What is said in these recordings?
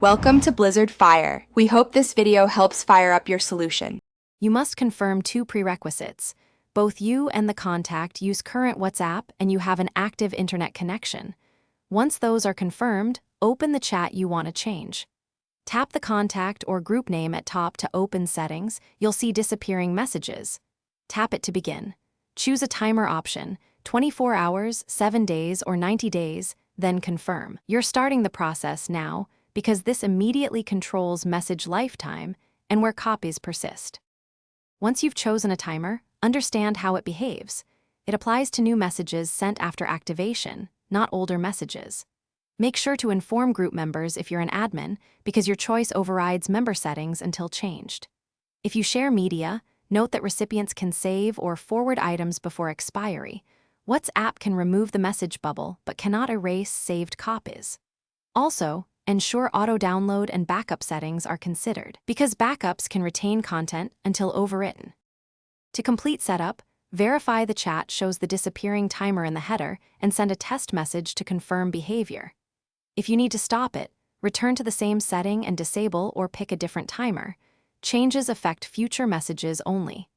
Welcome to Blizzard Fire. We hope this video helps fire up your solution. You must confirm two prerequisites. Both you and the contact use current WhatsApp and you have an active internet connection. Once those are confirmed, open the chat you want to change. Tap the contact or group name at top to open settings. You'll see disappearing messages. Tap it to begin. Choose a timer option, 24 hours, 7 days, or 90 days, then confirm. You're starting the process now, because this immediately controls message lifetime and where copies persist. Once you've chosen a timer, understand how it behaves. It applies to new messages sent after activation, not older messages. Make sure to inform group members if you're an admin, because your choice overrides member settings until changed. If you share media, note that recipients can save or forward items before expiry. WhatsApp can remove the message bubble but cannot erase saved copies. Also, ensure auto-download and backup settings are considered, because backups can retain content until overwritten. To complete setup, verify the chat shows the disappearing timer in the header and send a test message to confirm behavior. If you need to stop it, return to the same setting and disable or pick a different timer. Changes affect future messages only.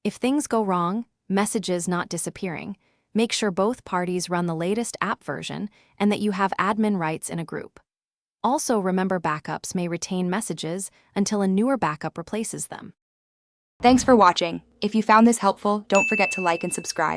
If things go wrong, messages not disappearing, make sure both parties run the latest app version and that you have admin rights in a group. Also, remember backups may retain messages until a newer backup replaces them. Thanks for watching. If you found this helpful, don't forget to like and subscribe.